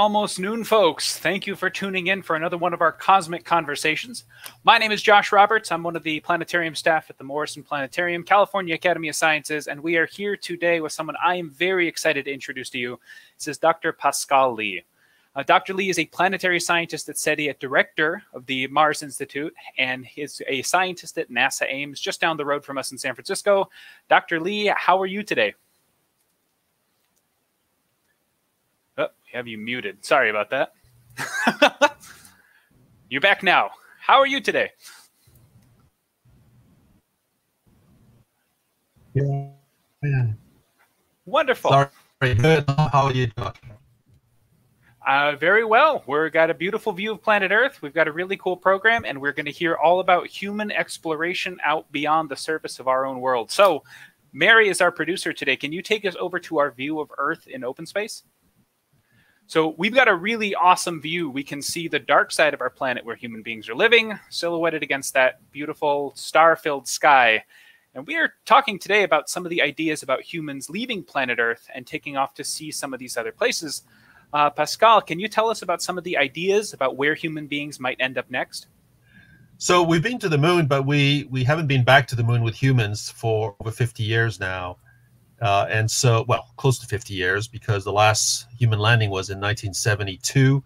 almost noon, folks. Thank you for tuning in for another one of our cosmic conversations. My name is Josh Roberts. I'm one of the planetarium staff at the Morrison Planetarium, California Academy of Sciences, and we are here today with someone I am very excited to introduce to you. This is Dr. Pascal Lee. Dr. Lee is a planetary scientist at SETI, a director of the Mars Institute, and is a scientist at NASA Ames, just down the road from us in San Francisco. Dr. Lee, how are you today? Oh, have you muted? Sorry about that. You're back now. How are you today? Yeah. Wonderful. Sorry, good. How are you doing? Very well. We've got a beautiful view of planet Earth. We've got a really cool program, and we're going to hear all about human exploration out beyond the surface of our own world. So, Mary is our producer today. Can you take us over to our view of Earth in open space? So we've got a really awesome view. We can see the dark side of our planet where human beings are living, silhouetted against that beautiful star-filled sky. And we are talking today about some of the ideas about humans leaving planet Earth and taking off to see some of these other places. Pascal, can you tell us about some of the ideas about where human beings might end up next? So we've been to the moon, but we haven't been back to the moon with humans for over 50 years now. And so, well, close to 50 years, because the last human landing was in 1972.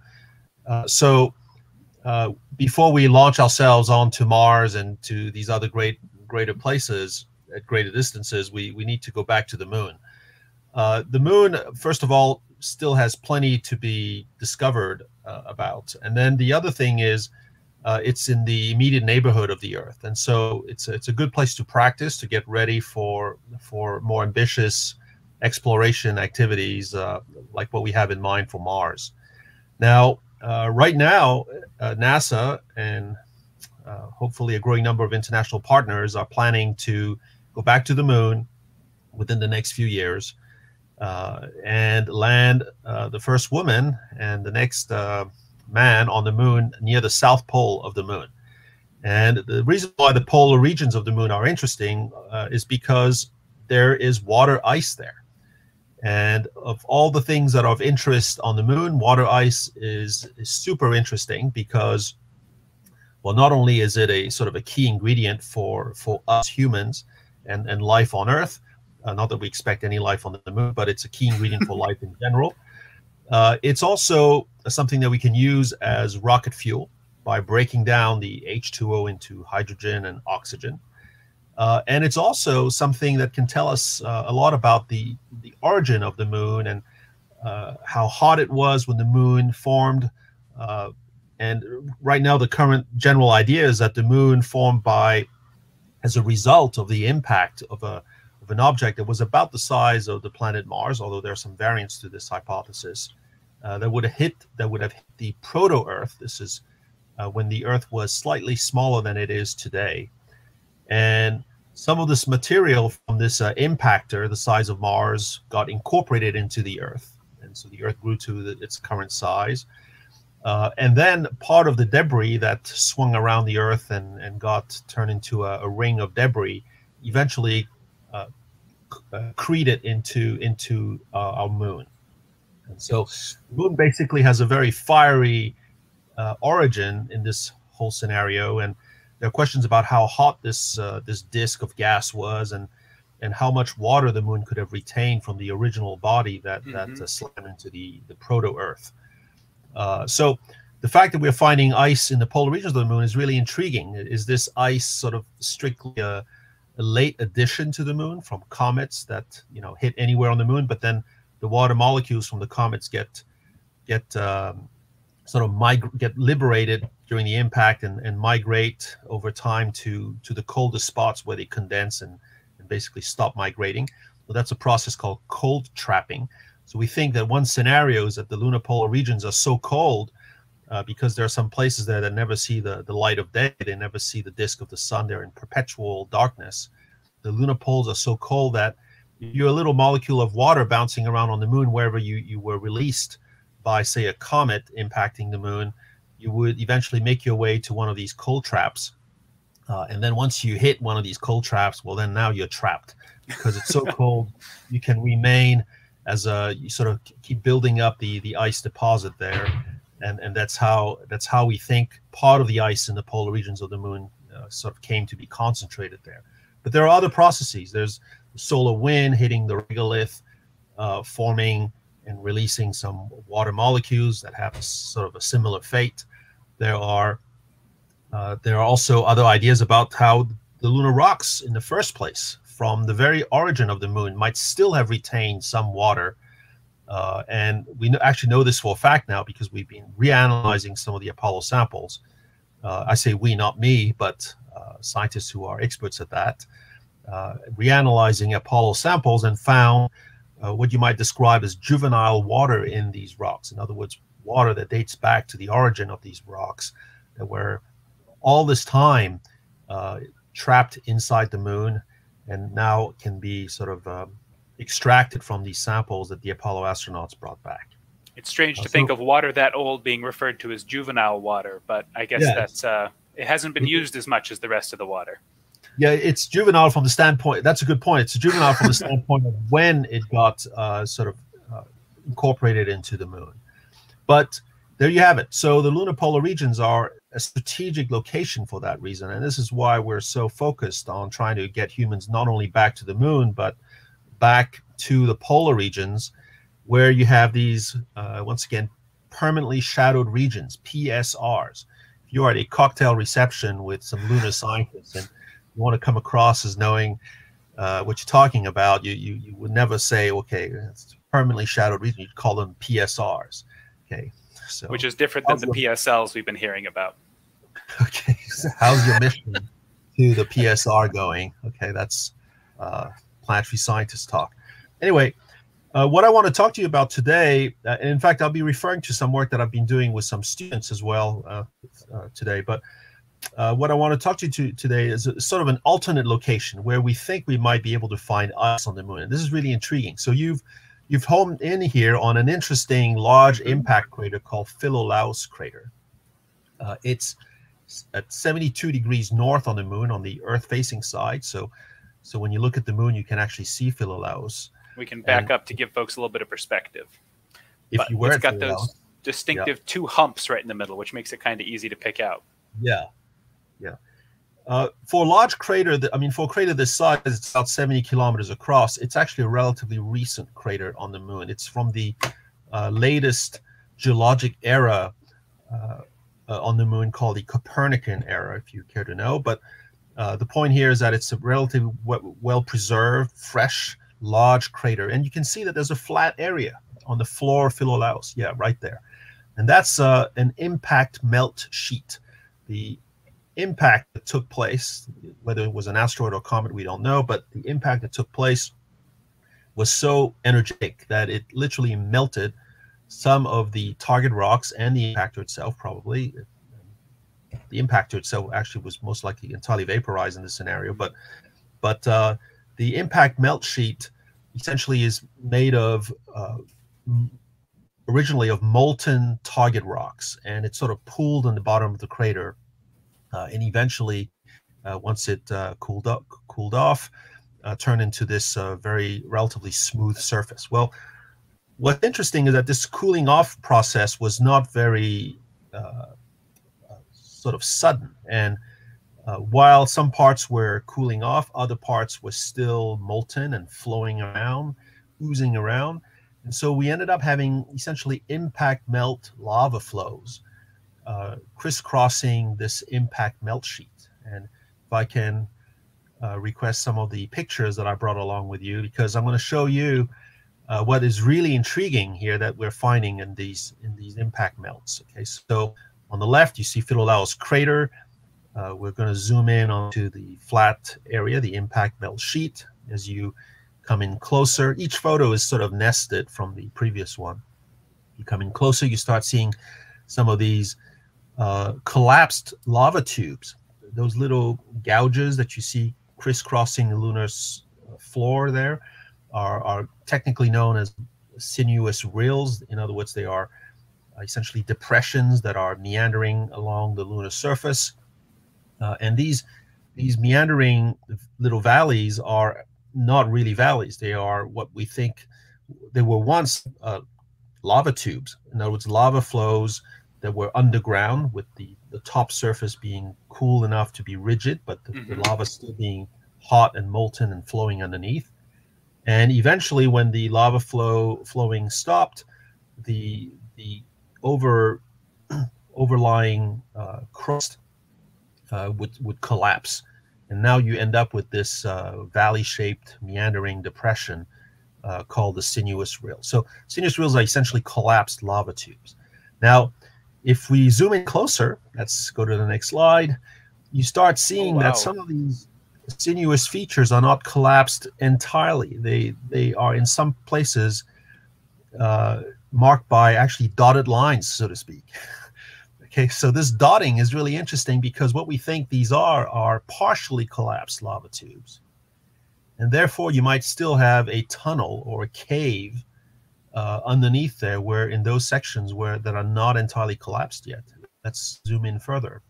Before we launch ourselves onto Mars and to these other greater places at greater distances, we need to go back to the moon. The moon, first of all, still has plenty to be discovered about. And then the other thing is, it's in the immediate neighborhood of the Earth, and so it's a good place to practice, to get ready for more ambitious exploration activities like what we have in mind for Mars. Now, right now, NASA and hopefully a growing number of international partners are planning to go back to the moon within the next few years and land the first woman and the next man on the moon near the south pole of the moon. And the reason why the polar regions of the moon are interesting is because there is water ice there. And of all the things that are of interest on the moon, water ice is super interesting because, well, not only is it a sort of a key ingredient for us humans and life on Earth, not that we expect any life on the moon, but it's a key ingredient for life in general. It's also something that we can use as rocket fuel by breaking down the H2O into hydrogen and oxygen. And it's also something that can tell us a lot about the origin of the moon and how hot it was when the moon formed. And right now, the current general idea is that the moon formed as a result of the impact of an object that was about the size of the planet Mars, although there are some variants to this hypothesis, that would have hit the proto-Earth. This is when the Earth was slightly smaller than it is today. And some of this material from this impactor, the size of Mars, got incorporated into the Earth. And so the Earth grew to its current size. And then part of the debris that swung around the Earth and got turned into a ring of debris eventually accreted into our moon. And so the moon basically has a very fiery origin in this whole scenario, and there are questions about how hot this disk of gas was and how much water the moon could have retained from the original body that slammed into the proto-Earth. So the fact that we're finding ice in the polar regions of the moon is really intriguing. Is this ice sort of strictly a late addition to the moon from comets that hit anywhere on the moon, but then the water molecules from the comets get liberated during the impact and migrate over time to the coldest spots where they condense and basically stop migrating? Well, that's a process called cold trapping. So we think that one scenario is that the lunar polar regions are so cold because there are some places there that never see the light of day. They never see the disk of the sun. They're in perpetual darkness. The lunar poles are so cold that you're a little molecule of water bouncing around on the moon wherever you were released by, say, a comet impacting the moon. You would eventually make your way to one of these cold traps. And then once you hit one of these cold traps, well, then now you're trapped because it's so cold. You can remain as you sort of keep building up the ice deposit there, and that's how we think part of the ice in the polar regions of the moon sort of came to be concentrated there. But there are other processes. There's solar wind hitting the regolith, forming and releasing some water molecules that have sort of a similar fate. There are also other ideas about how the lunar rocks in the first place, from the very origin of the moon, might still have retained some water. And we actually know this for a fact now because we've been reanalyzing some of the Apollo samples. I say we, not me, but scientists who are experts at that, reanalyzing Apollo samples and found what you might describe as juvenile water in these rocks. In other words, water that dates back to the origin of these rocks that were all this time trapped inside the moon and now can be sort of extracted from these samples that the Apollo astronauts brought back. It's strange to think of water that old being referred to as juvenile water, but I guess that's it hasn't been used as much as the rest of the water. Yeah, it's juvenile from the standpoint. That's a good point. It's juvenile from the standpoint of when it got sort of incorporated into the moon. But there you have it. So the lunar polar regions are a strategic location for that reason. And this is why we're so focused on trying to get humans not only back to the moon, but back to the polar regions where you have these, once again, permanently shadowed regions, PSRs. If you are at a cocktail reception with some lunar scientists and you want to come across as knowing what you're talking about, you would never say, okay, it's permanently shadowed region. You'd call them PSRs. Okay, so which is different than the PSLs we've been hearing about. Okay, so how's your mission to the PSR going? Okay, that's planetary scientist talk. Anyway, what I want to talk to you about today, and in fact, I'll be referring to some work that I've been doing with some students as well today, but what I want to talk to you today is sort of an alternate location where we think we might be able to find ice on the moon. And this is really intriguing. So you've homed in here on an interesting large impact crater called Philolaus crater. It's at 72 degrees north on the moon on the Earth-facing side. So when you look at the moon, you can actually see Philolaus. We can back up to give folks a little bit of perspective. If you were it's got those distinctive two humps right in the middle, which makes it kind of easy to pick out. Yeah. For a large crater, for a crater this size, it's about 70 kilometers across. It's actually a relatively recent crater on the moon. It's from the latest geologic era on the moon called the Copernican era, if you care to know. But the point here is that it's a relatively well-preserved, fresh, large crater. And you can see that there's a flat area on the floor of Philolaus. Yeah, right there. And that's an impact melt sheet. The impact that took place, whether it was an asteroid or comet, we don't know, but the impact that took place was so energetic that it literally melted some of the target rocks and the impactor itself, probably. The impactor itself actually was most likely entirely vaporized in this scenario, but the impact melt sheet essentially is made of originally of molten target rocks, and it sort of pooled in the bottom of the crater. And eventually, once it cooled off, turned into this very relatively smooth surface. Well, what's interesting is that this cooling off process was not very sort of sudden. And while some parts were cooling off, other parts were still molten and flowing around, oozing around. And so we ended up having essentially impact melt lava flows crisscrossing this impact melt sheet. And if I can request some of the pictures that I brought along with you, because I'm going to show you what is really intriguing here that we're finding in these impact melts. Okay, so on the left you see Philolaus crater. We're going to zoom in onto the flat area, the impact melt sheet. As you come in closer, each photo is sort of nested from the previous one. You come in closer, you start seeing some of these collapsed lava tubes. Those little gouges that you see crisscrossing the lunar floor there are technically known as sinuous rails. In other words, they are essentially depressions that are meandering along the lunar surface. And these meandering little valleys are not really valleys. They are what we think there were once lava tubes. In other words, lava flows that were underground, with the top surface being cool enough to be rigid, but the lava still being hot and molten and flowing underneath. And eventually, when the lava flowing stopped, the overlying crust would collapse, and now you end up with this valley-shaped meandering depression called the Sinuous Rails. So Sinuous Rails are essentially collapsed lava tubes. Now, if we zoom in closer, let's go to the next slide, you start seeing that some of these sinuous features are not collapsed entirely. They are in some places marked by actually dotted lines, so to speak. Okay, so this dotting is really interesting because what we think these are partially collapsed lava tubes. And therefore, you might still have a tunnel or a cave underneath there, where in those sections that are not entirely collapsed yet. Let's zoom in further.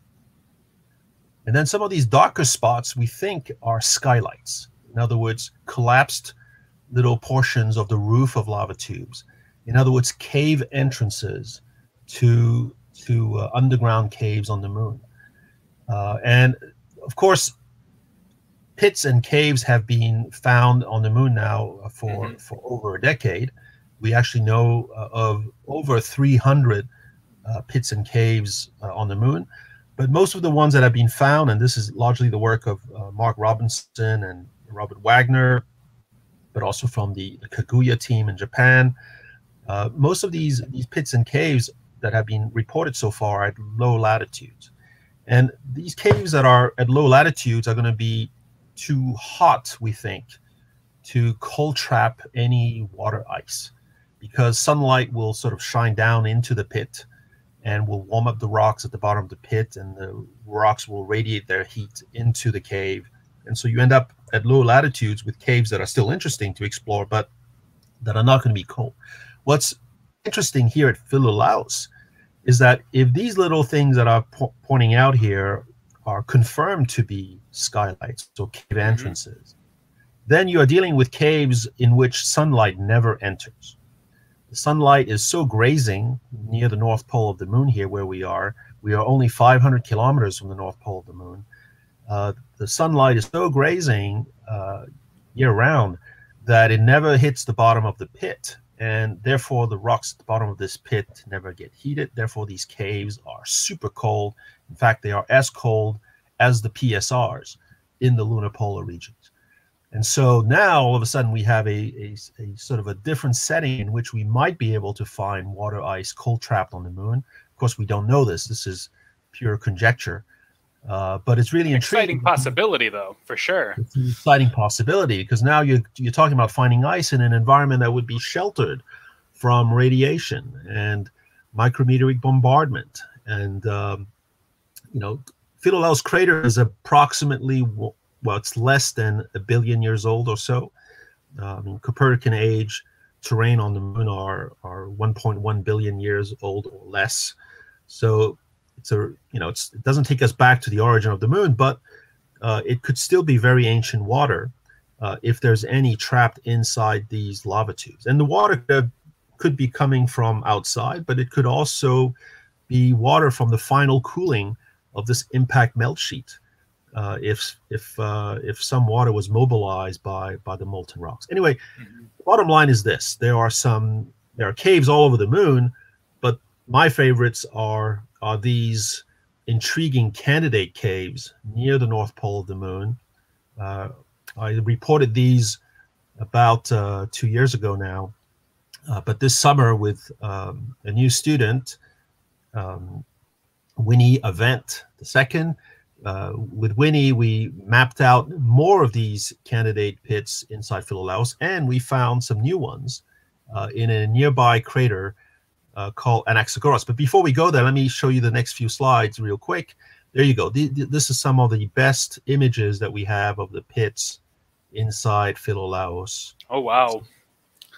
And then some of these darker spots we think are skylights. In other words, collapsed little portions of the roof of lava tubes. In other words, cave entrances to underground caves on the moon. And of course, pits and caves have been found on the moon now for over a decade. We actually know of over 300 pits and caves on the moon. But most of the ones that have been found, and this is largely the work of Mark Robinson and Robert Wagner, but also from the Kaguya team in Japan, most of these pits and caves that have been reported so far are at low latitudes. And these caves that are at low latitudes are going to be too hot, we think, to cold trap any water ice, because sunlight will sort of shine down into the pit and will warm up the rocks at the bottom of the pit, and the rocks will radiate their heat into the cave. And so you end up at low latitudes with caves that are still interesting to explore, but that are not going to be cold. What's interesting here at Philolaus is that if these little things that I'm pointing out here are confirmed to be skylights, so cave entrances, then you are dealing with caves in which sunlight never enters. The sunlight is so grazing near the North Pole of the moon here where we are. We are only 500 kilometers from the North Pole of the moon. The sunlight is so grazing year-round that it never hits the bottom of the pit, and therefore the rocks at the bottom of this pit never get heated. Therefore, these caves are super cold. In fact, they are as cold as the PSRs in the lunar polar regions. And so now, all of a sudden, we have a sort of a different setting in which we might be able to find water ice cold trapped on the moon. Of course, we don't know this. This is pure conjecture. But it's really intriguing. Exciting possibility, though, for sure. It's an exciting possibility, because now you're talking about finding ice in an environment that would be sheltered from radiation and micrometeoric bombardment. And, Philolaus crater is approximately, well, it's less than 1 billion years old or so. Copernican age terrain on the moon are 1.1 billion years old or less. So it doesn't take us back to the origin of the moon, but it could still be very ancient water if there's any trapped inside these lava tubes. And the water could be coming from outside, but it could also be water from the final cooling of this impact melt sheet. If some water was mobilized by the molten rocks. Anyway, bottom line is this: there are caves all over the moon, but my favorites are these intriguing candidate caves near the North Pole of the moon. I reported these about 2 years ago now, but this summer with a new student, Winnie Avent II. With Winnie, we mapped out more of these candidate pits inside Philolaus, and we found some new ones in a nearby crater called Anaxagoras. But before we go there, let me show you the next few slides real quick. There you go. This is some of the best images that we have of the pits inside Philolaus. Oh, wow.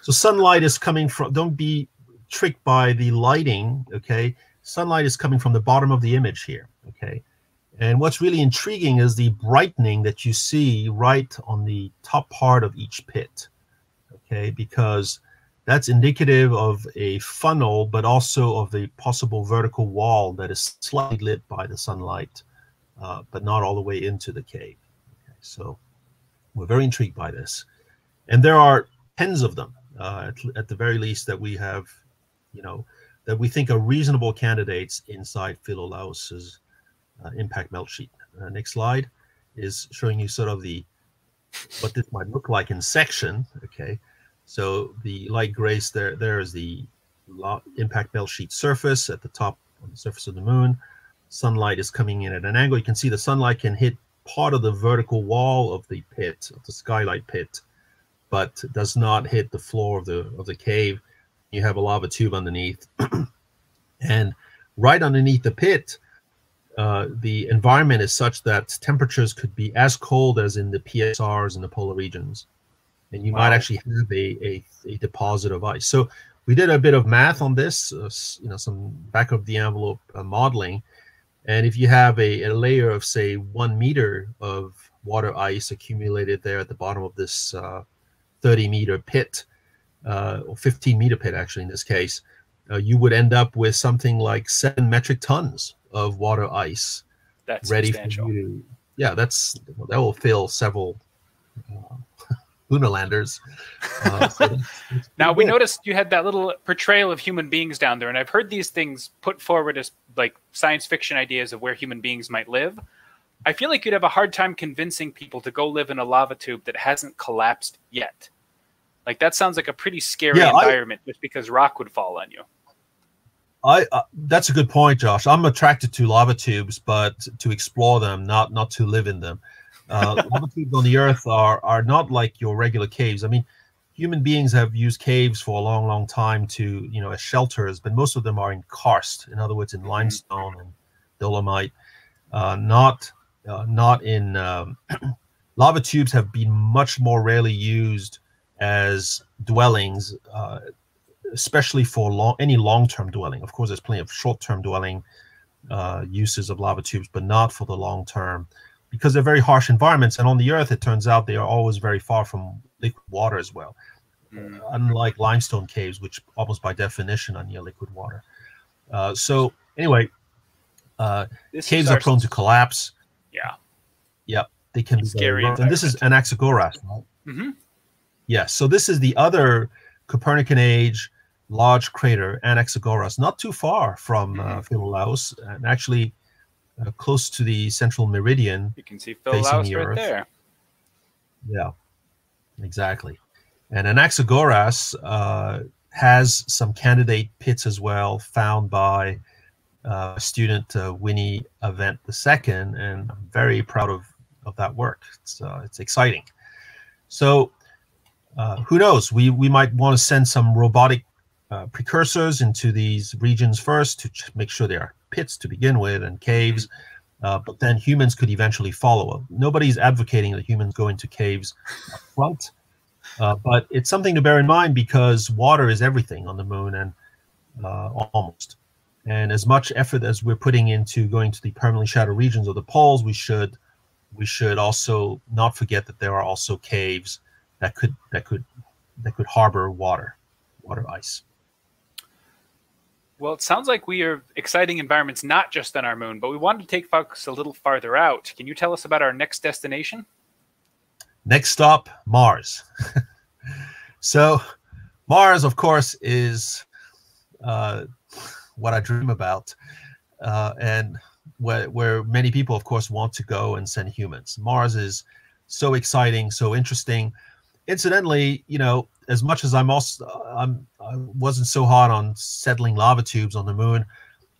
So sunlight is coming from, don't be tricked by the lighting, okay? Sunlight is coming from the bottom of the image here, okay? And what's really intriguing is the brightening that you see right on the top part of each pit, okay? Because That's indicative of a funnel, but also of the possible vertical wall that is slightly lit by the sunlight, but not all the way into the cave. Okay, so we're very intrigued by this. And there are tens of them, at the very least, that we have, that we think are reasonable candidates inside Philolaus's impact melt sheet. Next slide is showing you sort of what this might look like in section. Okay, so the light grays there is the impact melt sheet surface at the top on the surface of the moon. Sunlight is coming in at an angle. You can see the sunlight can hit part of the vertical wall of the pit, of the skylight pit, but does not hit the floor of the cave. You have a lava tube underneath, and right underneath the pit, the environment is such that temperatures could be as cold as in the PSRs in the polar regions, and you might actually have a deposit of ice. So we did a bit of math on this, some back of the envelope modeling, and if you have a layer of, say, 1 meter of water ice accumulated there at the bottom of this 30-meter pit, or 15-meter pit actually in this case, you would end up with something like 7 metric tons of water ice. That's ready substantial. for you to, that will fill several lunar landers. Now, we noticed you had that little portrayal of human beings down there, and I've heard these things put forward as like science fiction ideas of where human beings might live. I feel like you'd have a hard time convincing people to go live in a lava tube that hasn't collapsed yet. Like, that sounds like a pretty scary environment just because rock would fall on you. That's a good point, Josh. I'm attracted to lava tubes, but to explore them, not to live in them. Lava tubes on the Earth are not like your regular caves. I mean, human beings have used caves for a long, long time to, as shelters, but most of them are in karst. In other words, in limestone and dolomite, not in lava tubes have been much more rarely used as dwellings, especially for any long-term dwelling. Of course, there's plenty of short-term dwelling uses of lava tubes, but not for the long term, because they're very harsh environments. And on the Earth, it turns out they are always very far from liquid water as well, unlike limestone caves, which almost by definition are near liquid water. So anyway, caves are prone to collapse. Yeah, they can be scary. And this is Anaxagoras, right? Mm-hmm. Yes, so this is the other Copernican age large crater, Anaxagoras, not too far from Philolaus, and actually close to the central meridian. You can see Philolaus right Earth. there. Yeah, exactly. And Anaxagoras has some candidate pits as well, found by student Winnie Avent II, and I'm very proud of that work. It's exciting. So who knows? We might want to send some robotic precursors into these regions first to make sure they are pits to begin with and caves, but then humans could eventually follow. Nobody's advocating that humans go into caves up front, but it's something to bear in mind because water is everything on the moon, and almost. And as much effort as we're putting into going to the permanently shattered regions of the poles, we should also not forget that there are also caves that could harbor water ice. Well, it sounds like we are exciting environments not just on our moon, but we wanted to take folks a little farther out. Can you tell us about our next destination? Next stop, Mars. So Mars, of course, is what I dream about, and where many people, of course, want to go and send humans. Mars is so exciting, so interesting. Incidentally, as much as I wasn't so hot on settling lava tubes on the moon,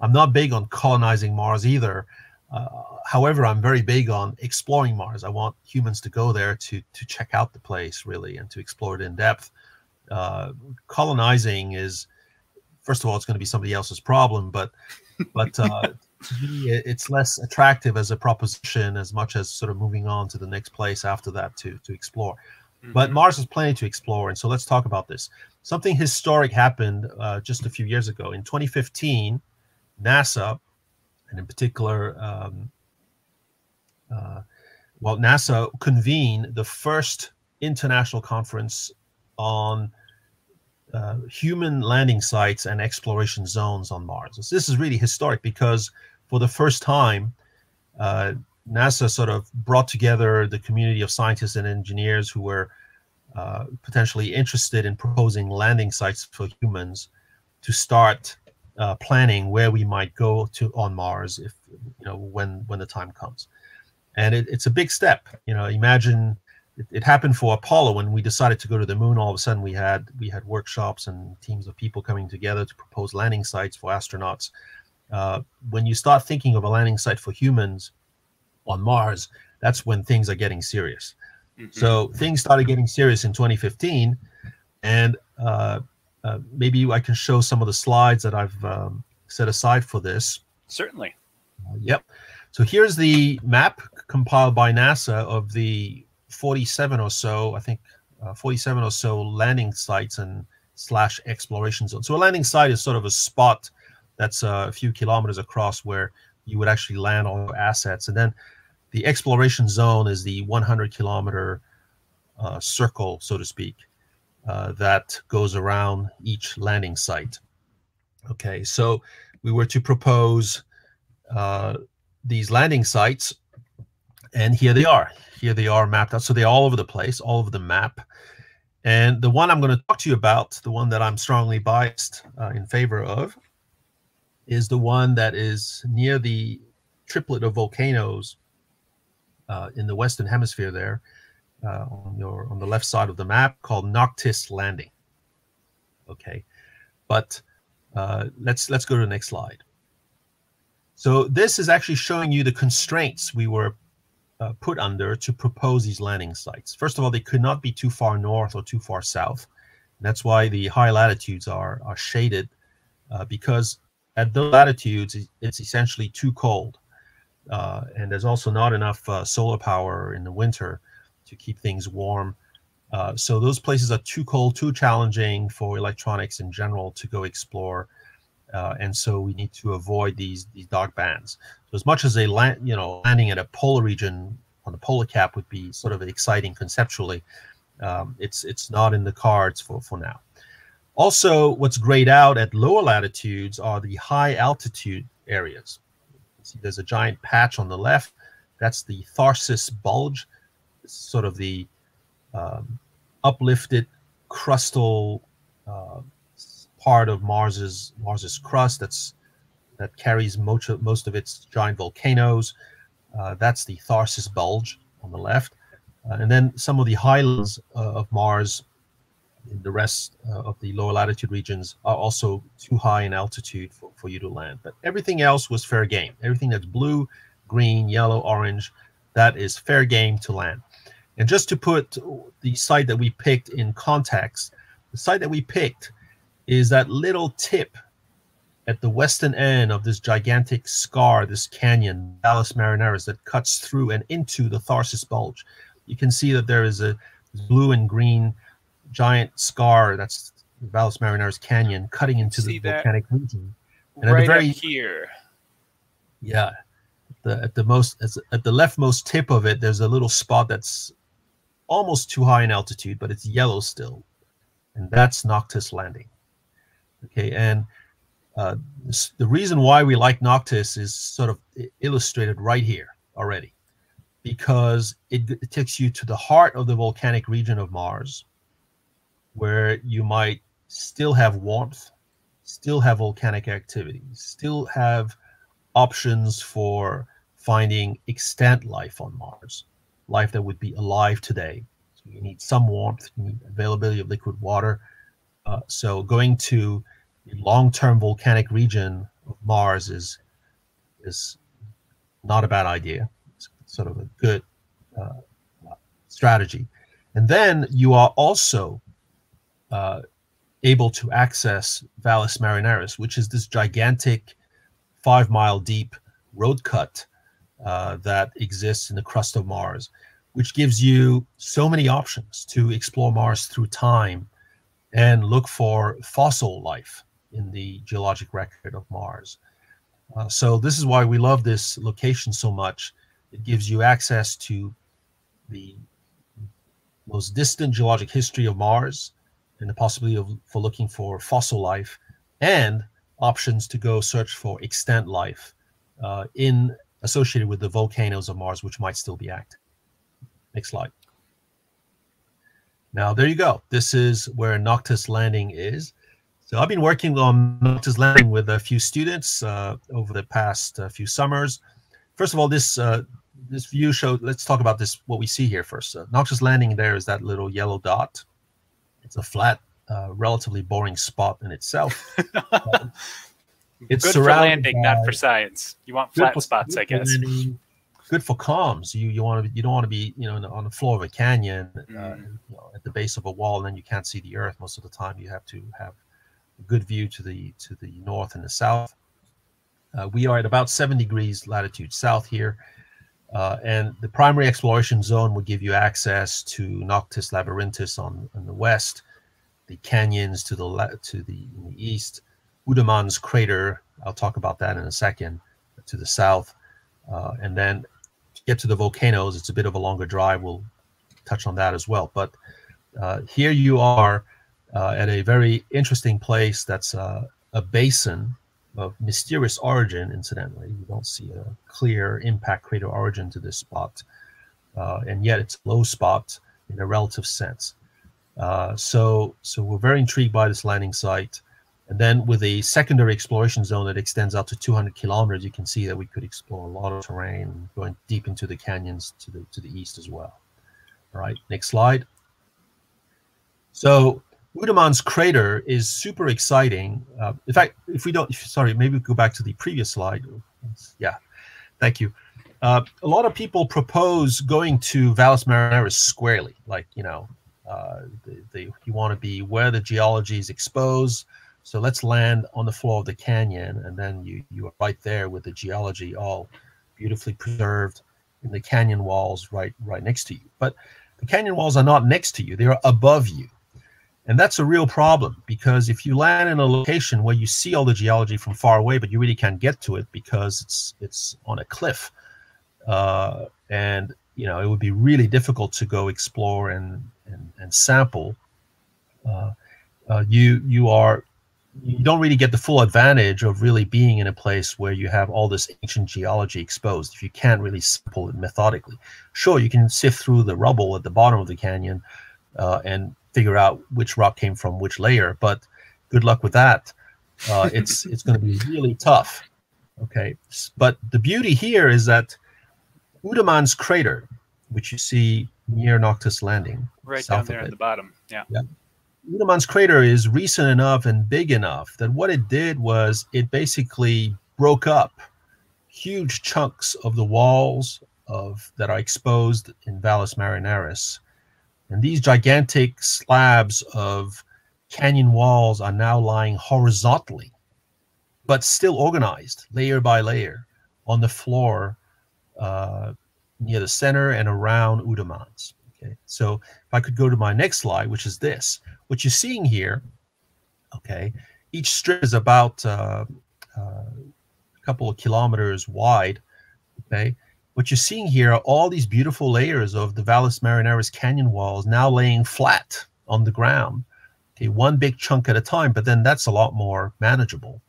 I'm not big on colonizing Mars either. However, I'm very big on exploring Mars. I want humans to go there to check out the place, really, and to explore it in depth. Colonizing is, first of all, it's going to be somebody else's problem, but to me, it's less attractive as a proposition as much as sort of moving on to the next place after that to explore. But Mars has plenty to explore, and so let's talk about this. Something historic happened just a few years ago. In 2015, NASA, and in particular, NASA convened the first international conference on human landing sites and exploration zones on Mars. This is really historic because for the first time, NASA sort of brought together the community of scientists and engineers who were potentially interested in proposing landing sites for humans to start planning where we might go to on Mars if when the time comes. And it's a big step. Imagine it happened for Apollo when we decided to go to the moon. All of a sudden, we had workshops and teams of people coming together to propose landing sites for astronauts. When you start thinking of a landing site for humans on Mars, that's when things are getting serious. So things started getting serious in 2015, and maybe I can show some of the slides that I've set aside for this. Certainly. Yep. So here's the map compiled by NASA of the 47 or so, I think 47 or so landing sites and / exploration zones. So a landing site is sort of a spot that's a few kilometers across where you would actually land all your assets. And then the exploration zone is the 100-kilometer circle, so to speak, that goes around each landing site. Okay, so we were to propose these landing sites, and here they are. Here they are mapped out. So they're all over the place, all over the map. And the one I'm going to talk to you about, the one that I'm strongly biased in favor of, is the one that is near the triplet of volcanoes in the Western Hemisphere there, on the left side of the map, called Noctis Landing. Okay, but let's go to the next slide. So this is actually showing you the constraints we were put under to propose these landing sites. First of all, they could not be too far north or too far south. And that's why the high latitudes are shaded, because at those latitudes, it's essentially too cold. And there's also not enough solar power in the winter to keep things warm. So those places are too cold, too challenging for electronics in general to go explore. And so we need to avoid these dark bands. So as much as landing at a polar region on the polar cap would be sort of exciting conceptually, it's not in the cards for now. Also, what's grayed out at lower latitudes are the high altitude areas. See, there's a giant patch on the left. That's the Tharsis Bulge. It's sort of the uplifted crustal part of Mars's crust that carries most of its giant volcanoes. That's the Tharsis Bulge on the left, and then some of the highlands of Mars in the rest of the lower latitude regions are also too high in altitude for you to land. But everything else was fair game. Everything that's blue, green, yellow, orange, that is fair game to land. And just to put the site that we picked in context, the site that we picked is that little tip at the western end of this gigantic scar, this canyon, Valles Marineris, that cuts through and into the Tharsis Bulge. You can see that there is a blue and green giant scar, that's the Valles Marineris Canyon, cutting into the volcanic region. And right at the very up here. Yeah. At the leftmost tip of it, there's a little spot that's almost too high in altitude, but it's yellow still. And that's Noctis Landing. Okay, and the reason why we like Noctis is sort of illustrated right here already, because it takes you to the heart of the volcanic region of Mars, where you might still have warmth, still have volcanic activity, still have options for finding extant life on Mars, life that would be alive today. So you need some warmth, you need availability of liquid water. So going to the long-term volcanic region of Mars is not a bad idea. It's sort of a good strategy. And then you are also able to access Valles Marineris, which is this gigantic 5-mile deep road cut that exists in the crust of Mars, which gives you so many options to explore Mars through time and look for fossil life in the geologic record of Mars. So this is why we love this location so much. It gives you access to the most distant geologic history of Mars, and the possibility for looking for fossil life, and options to go search for extant life associated with the volcanoes of Mars, which might still be active. Next slide. Now, there you go. This is where Noctis Landing is. So I've been working on Noctis Landing with a few students over the past few summers. First of all, this view show, let's talk about this, what we see here first. Noctis Landing, there is that little yellow dot. It's a flat, relatively boring spot in itself. It's good for landing, not for science. You want flat spots, I guess. Landing, good for comms. You don't want to be on the floor of a canyon, at the base of a wall, and then you can't see the Earth most of the time. You have to have a good view to the north and the south. We are at about 7 degrees latitude south here, and the primary exploration zone would give you access to Noctis Labyrinthus on the west, the canyons to the east, Udaman's crater, I'll talk about that in a second, to the south, and then to get to the volcanoes, it's a bit of a longer drive. We'll touch on that as well. But here you are at a very interesting place that's a basin of mysterious origin, incidentally. You don't see a clear impact crater origin to this spot, and yet it's a low spot in a relative sense. So we're very intrigued by this landing site. And then with a secondary exploration zone that extends out to 200 kilometers, you can see that we could explore a lot of terrain, going deep into the canyons to the east as well. All right, next slide. So Udaman's crater is super exciting. In fact, maybe we go back to the previous slide. Yeah, thank you. A lot of people propose going to Valles Marineris squarely, like, you want to be where the geology is exposed. So let's land on the floor of the canyon, and then you are right there with the geology all beautifully preserved in the canyon walls right next to you. But the canyon walls are not next to you, they are above you. And that's a real problem, because if you land in a location where you see all the geology from far away, but you really can't get to it because it's on a cliff, and it would be really difficult to go explore and sample. You don't really get the full advantage of really being in a place where you have all this ancient geology exposed if you can't really sample it methodically. Sure, you can sift through the rubble at the bottom of the canyon and figure out which rock came from which layer, but good luck with that. It's going to be really tough. Okay, but the beauty here is that Udaman's crater, which you see near Noctis Landing, right down there at the bottom, yeah. Udaman's crater is recent enough and big enough that what it did was it basically broke up huge chunks of the walls that are exposed in Valles Marineris. And these gigantic slabs of canyon walls are now lying horizontally, but still organized layer by layer on the floor near the center and around Udaman's. Okay, so if I could go to my next slide, which is this. What you're seeing here, okay, each strip is about a couple of kilometers wide, okay? What you're seeing here are all these beautiful layers of the Valles Marineris canyon walls now laying flat on the ground, okay, one big chunk at a time, but then that's a lot more manageable.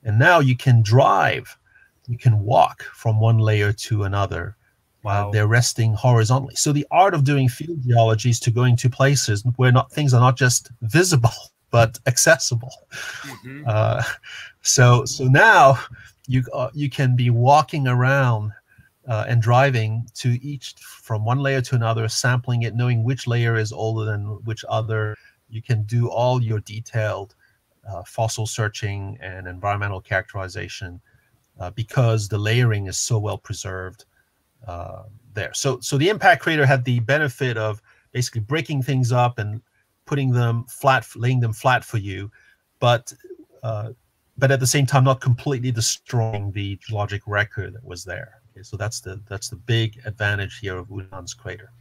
And now you can walk from one layer to another while they're resting horizontally. So the art of doing field geology is to going to places where things are not just visible but accessible. So now you can be walking around and driving from one layer to another, sampling it, knowing which layer is older than which other. You can do all your detailed fossil searching and environmental characterization because the layering is so well preserved there. So the impact crater had the benefit of basically breaking things up and putting them flat, laying them flat for you, but at the same time not completely destroying the geologic record that was there. Okay, so that's the big advantage here of Udaman's crater.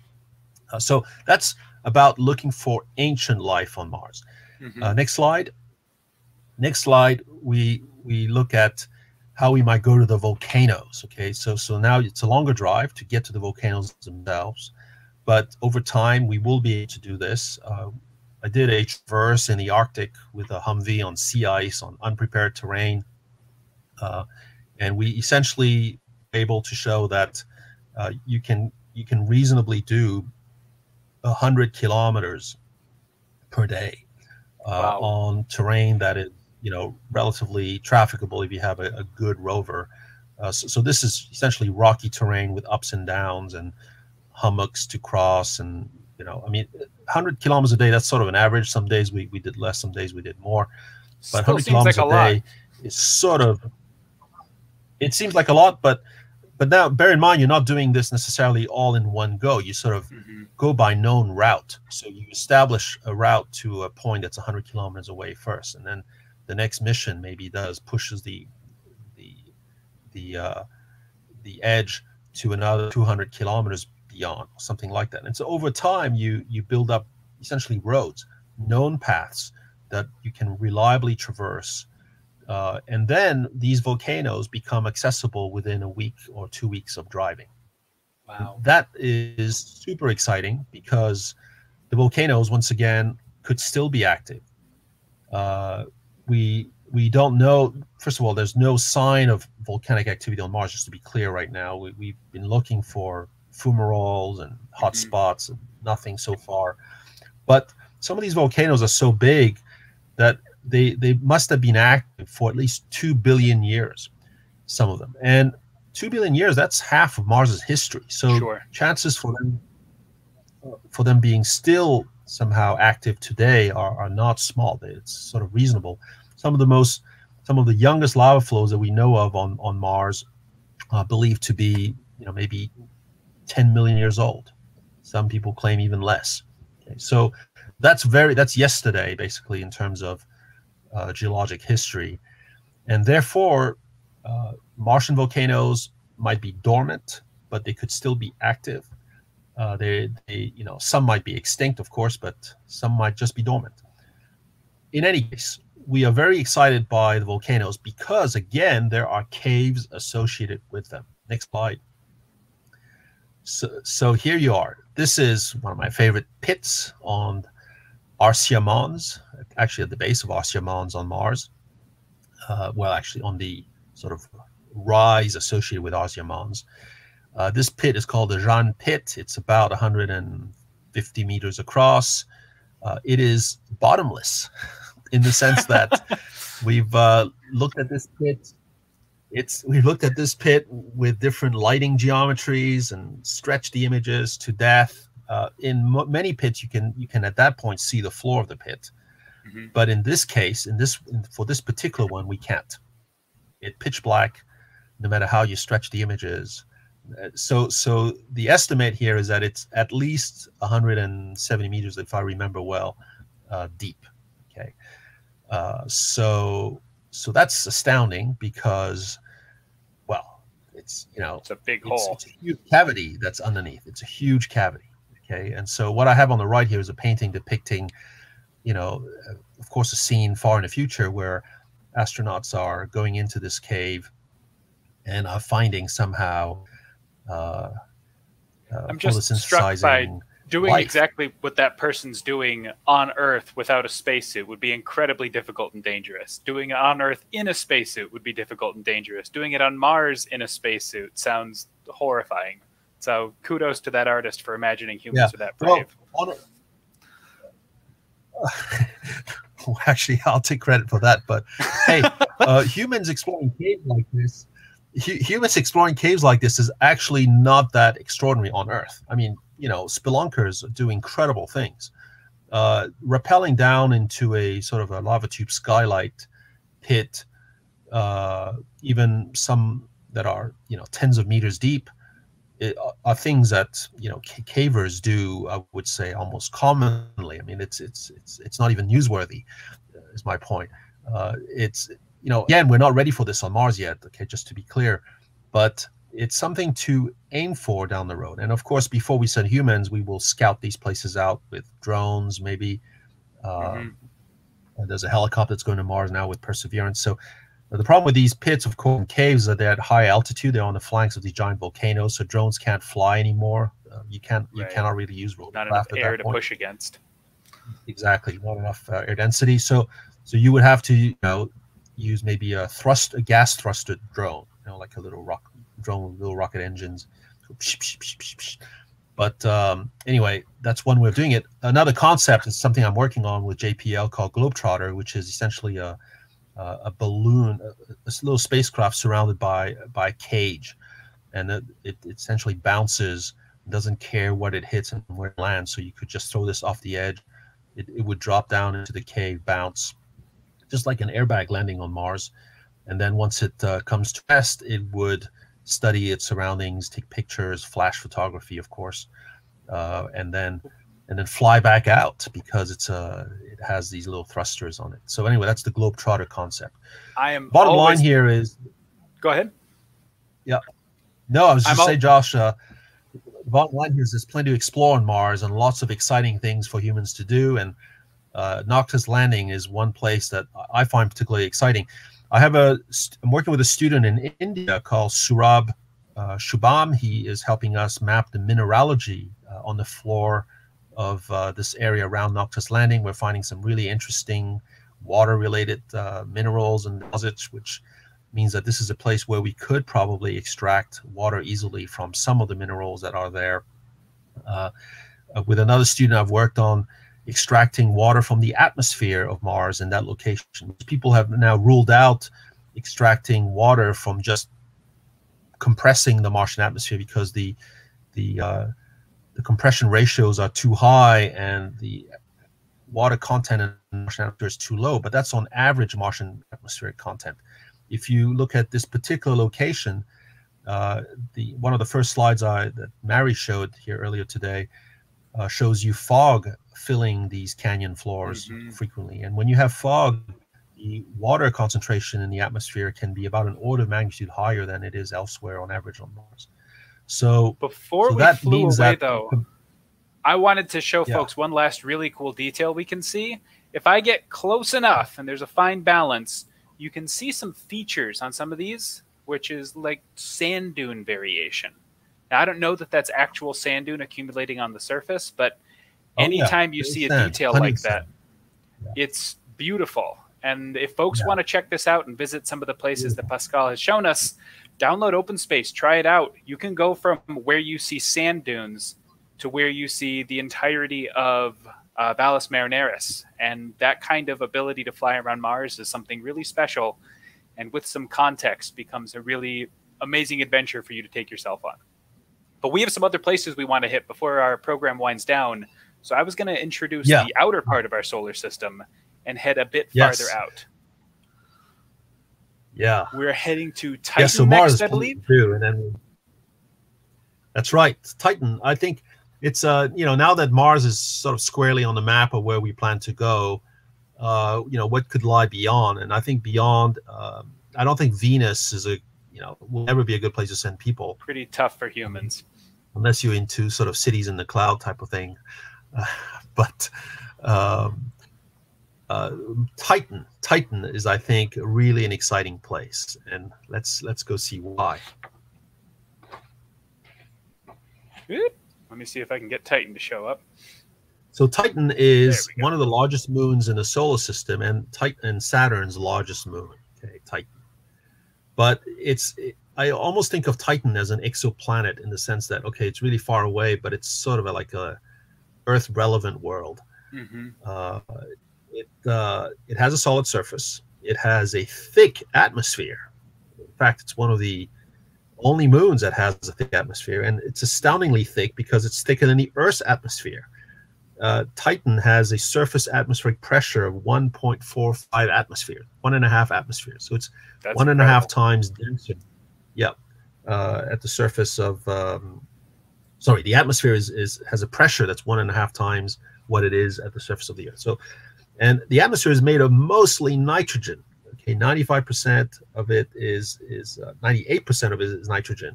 So that's about looking for ancient life on Mars. Next slide. Next slide, we look at how we might go to the volcanoes. Okay, so now it's a longer drive to get to the volcanoes themselves, but over time we will be able to do this. I did a traverse in the Arctic with a Humvee on sea ice on unprepared terrain, and we essentially were able to show that you can reasonably do 100 kilometers per day Wow. on terrain that is, relatively trafficable if you have a good rover. So this is essentially rocky terrain with ups and downs and hummocks to cross, and 100 kilometers a day, that's sort of an average. Some days we did less, some days we did more, but Still 100 seems like kilometers a day is sort of, it seems like a lot, but now bear in mind, you're not doing this necessarily all in one go. You sort of go by known route. So you establish a route to a point that's 100 kilometers away first, and then the next mission maybe pushes the edge to another 200 kilometers beyond, something like that. And so over time, you build up essentially roads, known paths that you can reliably traverse. And then these volcanoes become accessible within a week or 2 weeks of driving. Wow. That is super exciting because the volcanoes, once again, could still be active. We don't know. First of all, there's no sign of volcanic activity on Mars, just to be clear right now. We've been looking for fumaroles and hot spots, and nothing so far. But some of these volcanoes are so big that they must have been active for at least 2 billion years, some of them. And 2 billion years, that's half of Mars's history. So chances for them being still somehow active today are not small. It's sort of reasonable. Some of the youngest lava flows that we know of on Mars are believed to be, maybe 10 million years old. Some people claim even less. Okay, so that's yesterday, basically, in terms of geologic history, and therefore Martian volcanoes might be dormant, but they could still be active. Some might be extinct, of course, but some might just be dormant. In any case, we are very excited by the volcanoes because, again, there are caves associated with them. Next slide. So here you are. This is one of my favorite pits on Arsia Mons, actually at the base of Arsia Mons on Mars. Well, actually on the sort of rise associated with Arsia Mons. This pit is called the Jeanne Pit. It's about 150 meters across. It is bottomless in the sense that we've looked at this pit. We've looked at this pit with different lighting geometries and stretched the images to death. In many pits, you can at that point see the floor of the pit, but in this case, for this particular one, we can't. It's pitch black, no matter how you stretch the images. So the estimate here is that it's at least 170 meters, if I remember well, deep. Okay, so that's astounding because, well, it's it's a big hole. It's a huge cavity that's underneath. It's a huge cavity. Okay, and so what I have on the right here is a painting depicting, of course, a scene far in the future where astronauts are going into this cave and are finding somehow I'm just struck by doing life. Exactly what that person's doing on Earth without a spacesuit would be incredibly difficult and dangerous. Doing it on Earth in a spacesuit would be difficult and dangerous. Doing it on Mars in a spacesuit sounds horrifying. So kudos to that artist for imagining humans are that brave. Well, actually, I'll take credit for that. But hey, humans exploring caves like this, is actually not that extraordinary on Earth. I mean, spelunkers do incredible things. Rappelling down into a sort of a lava tube skylight pit, even some that are tens of meters deep, are things that cavers do. I would say almost commonly. I mean, it's not even newsworthy. Is my point. Again, we're not ready for this on Mars yet. Okay, just to be clear, but it's something to aim for down the road. And of course, before we send humans, we will scout these places out with drones. Maybe there's a helicopter that's going to Mars now with Perseverance. So the problem with these pits, of course, and caves, is that they're at high altitude. They're on the flanks of these giant volcanoes, so drones can't fly anymore. You cannot really use rotorcraft not enough at air that to point. push against. exactly, not enough air density. So you would have to, use maybe a gas thrusted drone, like a little drone with little rocket engines. But anyway, that's one way of doing it. Another concept is something I'm working on with JPL called Globetrotter, which is essentially a balloon, a little spacecraft surrounded by a cage, and it essentially bounces, doesn't care what it hits and where it lands. So you could just throw this off the edge. It would drop down into the cave, bounce, just like an airbag landing on Mars. And then once it comes to rest, it would study its surroundings, take pictures, flash photography, of course, and then fly back out because it has these little thrusters on it. So anyway, that's the Globetrotter concept. Bottom line here is. Go ahead. Yeah. No, I was just saying, Josh. The bottom line here is there's plenty to explore on Mars and lots of exciting things for humans to do. And Noctis Landing is one place that I find particularly exciting. I'm working with a student in India called Surab Shubham. He is helping us map the mineralogy on the floor of this area around Noctis Landing. We're finding some really interesting water-related minerals and deposits, which means that this is a place where we could probably extract water easily from some of the minerals that are there. With another student, I've worked on extracting water from the atmosphere of Mars in that location. People have now ruled out extracting water from just compressing the Martian atmosphere because the compression ratios are too high and the water content in the Martian atmosphere is too low. But that's on average Martian atmospheric content. If you look at this particular location, one of the first slides that Mary showed here earlier today shows you fog filling these canyon floors frequently. And when you have fog, the water concentration in the atmosphere can be about an order of magnitude higher than it is elsewhere on average on Mars. So before we flew away, though, I wanted to show folks one last really cool detail we can see. If I get close enough and there's a fine balance, you can see some features on some of these, which is like sand dune variation. Now, I don't know that that's actual sand dune accumulating on the surface, but anytime you see a detail like that, it's beautiful. And if folks want to check this out and visit some of the places that Pascal has shown us, download OpenSpace, try it out. You can go from where you see sand dunes to where you see the entirety of Valles Marineris. And that kind of ability to fly around Mars is something really special. And with some context, becomes a really amazing adventure for you to take yourself on. But we have some other places we want to hit before our program winds down. So I was going to introduce the outer part of our solar system and head a bit farther out. Yeah. We're heading to Titan next, I believe. And then that's right. Titan. I think it's, now that Mars is sort of squarely on the map of where we plan to go, what could lie beyond. And I think beyond, I don't think Venus is will never be a good place to send people. Pretty tough for humans. Unless you're into sort of cities in the cloud type of thing. Titan is, I think, really an exciting place, and let's go see why. Good. Let me see if I can get Titan to show up. So Titan is one of the largest moons in the solar system, and Saturn's largest moon. Okay, Titan. But I almost think of Titan as an exoplanet in the sense that, okay, it's really far away, but it's sort of like a Earth-relevant world. It has a solid surface. It has a thick atmosphere. In fact, it's one of the only moons that has a thick atmosphere, and it's astoundingly thick because it's thicker than the Earth's atmosphere. Titan has a surface atmospheric pressure of 1.45 atmosphere, 1.5 atmospheres. So it's 1.5 times denser. Yeah, at the surface of. Sorry, the atmosphere has a pressure that's 1.5 times what it is at the surface of the Earth. So, and the atmosphere is made of mostly nitrogen. Okay, 95% of it is 98% of it is nitrogen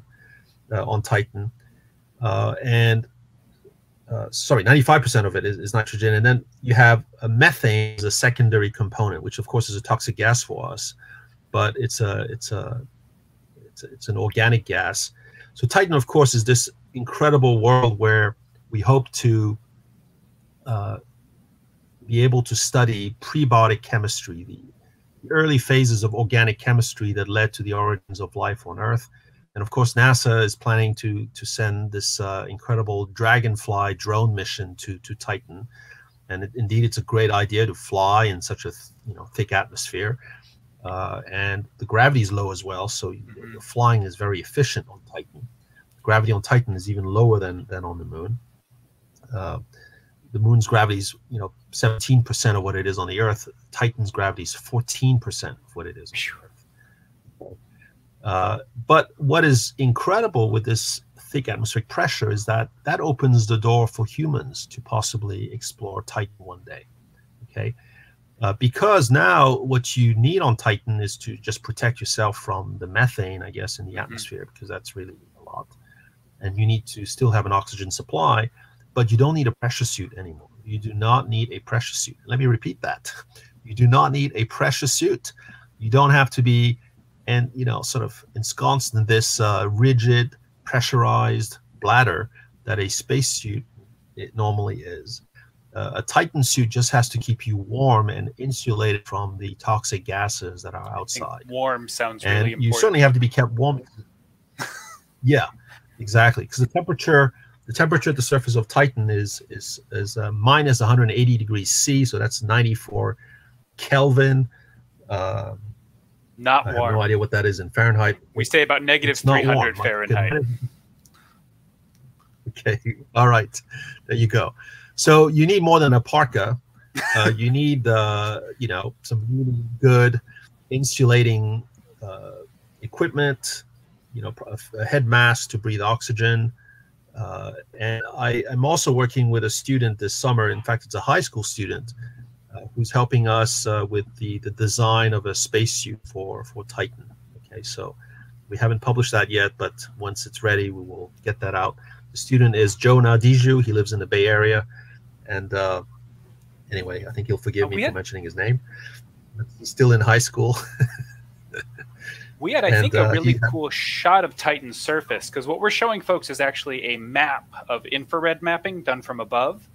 on Titan, sorry, 95% of it is nitrogen, and then you have methane as a secondary component, which of course is a toxic gas for us, but it's an organic gas. So Titan, of course, is this incredible world where we hope to be able to study prebiotic chemistry, the early phases of organic chemistry that led to the origins of life on Earth. And of course, NASA is planning to send this incredible Dragonfly drone mission to Titan. And indeed, it's a great idea to fly in such a thick atmosphere. And the gravity is low as well, so the flying is very efficient on Titan. Gravity on Titan is even lower than on the Moon. The Moon's gravity is 17% of what it is on the Earth. Titan's gravity is 14% of what it is on the Earth. But what is incredible with this thick atmospheric pressure is that opens the door for humans to possibly explore Titan one day. Okay, because now what you need on Titan is to just protect yourself from the methane, I guess, in the atmosphere, because that's really a lot. And you need to still have an oxygen supply, but you don't need a pressure suit anymore. You do not need a pressure suit. Let me repeat that. You do not need a pressure suit. You don't have to be sort of ensconced in this rigid, pressurized bladder that a spacesuit normally is. A Titan suit just has to keep you warm and insulated from the toxic gases that are outside. Warm sounds really important. You certainly have to be kept warm. Yeah, exactly. Because the temperature at the surface of Titan is minus 180 degrees C, so that's 94 Kelvin. Not warm. I have no idea what that is in Fahrenheit. We say about negative 300 Fahrenheit. Okay, all right, there you go. So you need more than a parka. You need some really good insulating equipment. A head mask to breathe oxygen. And I'm also working with a student this summer. In fact, it's a high school student who's helping us with the design of a spacesuit for Titan. Okay, so we haven't published that yet, but once it's ready, we will get that out. The student is Joe Nadiju. He lives in the Bay Area. And anyway, I think he'll forgive me for mentioning his name. He's still in high school. We had, I think, a really cool shot of Titan's surface, because what we're showing folks is actually a map of infrared mapping done from above.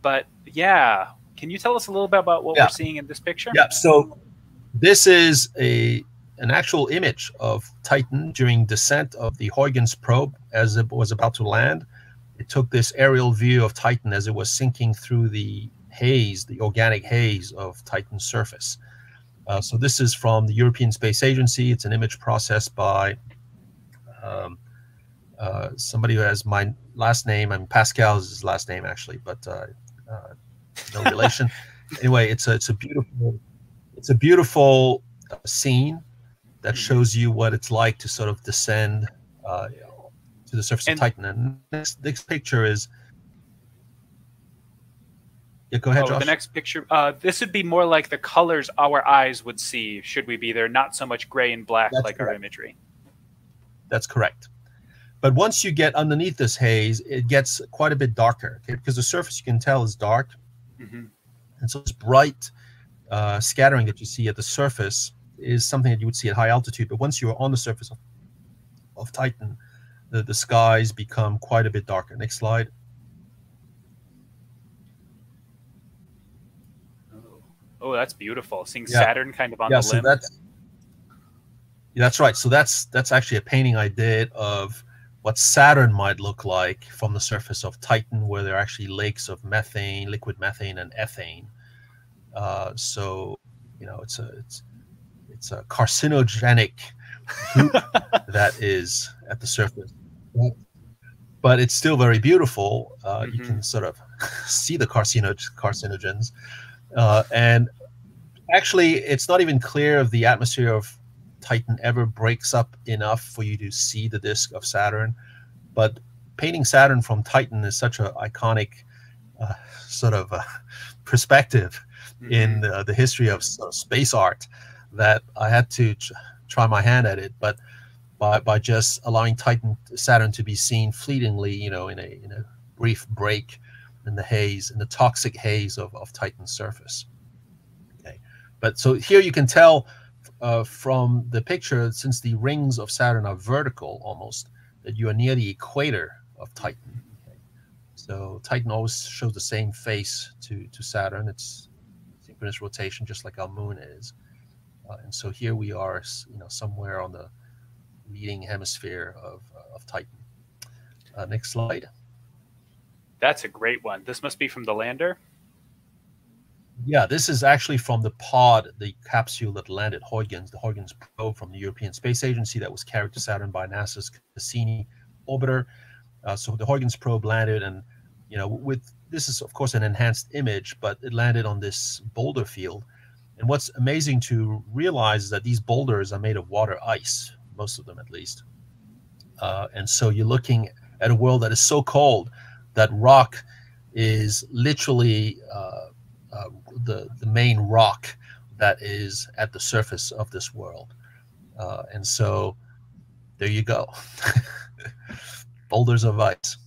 But yeah, can you tell us a little bit about what we're seeing in this picture? Yeah, so this is an actual image of Titan during descent of the Huygens probe as it was about to land. It took this aerial view of Titan as it was sinking through the haze, the organic haze of Titan's surface. So this is from the European Space Agency. It's an image processed by somebody who has my last name. I mean, Pascal is his last name, actually, but no relation. Anyway, it's a beautiful scene that shows you what it's like to sort of descend to the surface of Titan. And next picture is. Yeah, go ahead, Josh. The next picture, this would be more like the colors our eyes would see should we be there, not so much gray and black like our imagery. That's correct. But once you get underneath this haze, it gets quite a bit darker, okay? Because the surface, you can tell, is dark. And so this bright scattering that you see at the surface is something that you would see at high altitude. But once you're on the surface of Titan, the skies become quite a bit darker. Next slide. Oh, that's beautiful. Seeing Saturn kind of on the so limb. That's right. So that's actually a painting I did of what Saturn might look like from the surface of Titan, where there are actually lakes of methane, liquid methane, and ethane. So it's a carcinogenic goop that is at the surface, but it's still very beautiful. You can sort of see the carcinogens. And actually, it's not even clear if the atmosphere of Titan ever breaks up enough for you to see the disk of Saturn. But painting Saturn from Titan is such an iconic sort of perspective in the history of space art that I had to try my hand at it. But by just allowing Saturn to be seen fleetingly, in a brief break in the haze, in the toxic haze of Titan's surface. Okay, but so here you can tell from the picture, since the rings of Saturn are vertical almost, that you are near the equator of Titan. Okay. So Titan always shows the same face to Saturn. It's synchronous rotation, just like our moon is. And so here we are, somewhere on the leading hemisphere of Titan. Next slide. That's a great one. This must be from the lander. Yeah, this is actually from the pod, the capsule that landed Huygens, the Huygens probe from the European Space Agency that was carried to Saturn by NASA's Cassini orbiter. So the Huygens probe landed, and this is of course an enhanced image, but it landed on this boulder field. And what's amazing to realize is that these boulders are made of water ice, most of them at least. And so you're looking at a world that is so cold that rock is literally the main rock that is at the surface of this world. And so there you go. Boulders of ice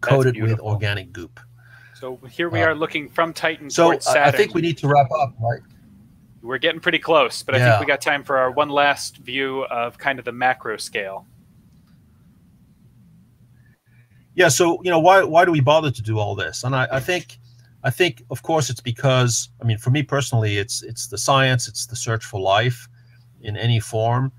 coated with organic goop. So here we are looking from Titan so towards Saturn. I think we need to wrap up, right? We're getting pretty close, but I think we got time for our one last view of kind of the macro scale. Yeah, so why do we bother to do all this? And I think of course it's because, I mean, for me personally, it's the science, it's the search for life in any form.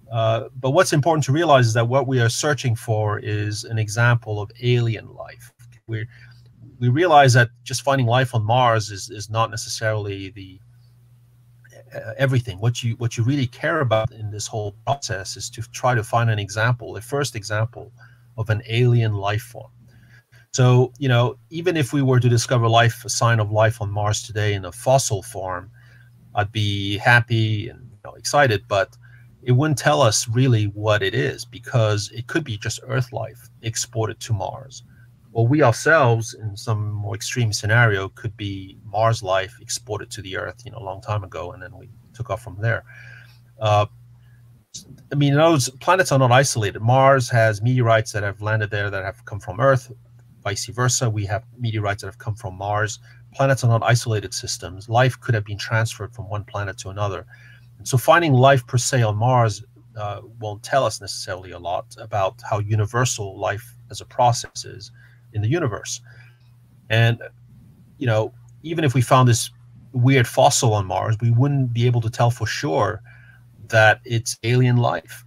But what's important to realize is that what we are searching for is an example of alien life. We realize that just finding life on Mars is not necessarily the everything. What you really care about in this whole process is to try to find an example, a first example of an alien life form. So, even if we were to discover life, a sign of life on Mars today in a fossil form, I'd be happy and excited, but it wouldn't tell us really what it is, because it could be just Earth life exported to Mars. Or we ourselves, in some more extreme scenario, could be Mars life exported to the Earth, a long time ago, and then we took off from there. I mean, those planets are not isolated. Mars has meteorites that have landed there that have come from Earth. Vice versa, we have meteorites that have come from Mars. Planets are not isolated systems. Life could have been transferred from one planet to another. And so finding life per se on Mars won't tell us necessarily a lot about how universal life as a process is in the universe. And, even if we found this weird fossil on Mars, we wouldn't be able to tell for sure that it's alien life,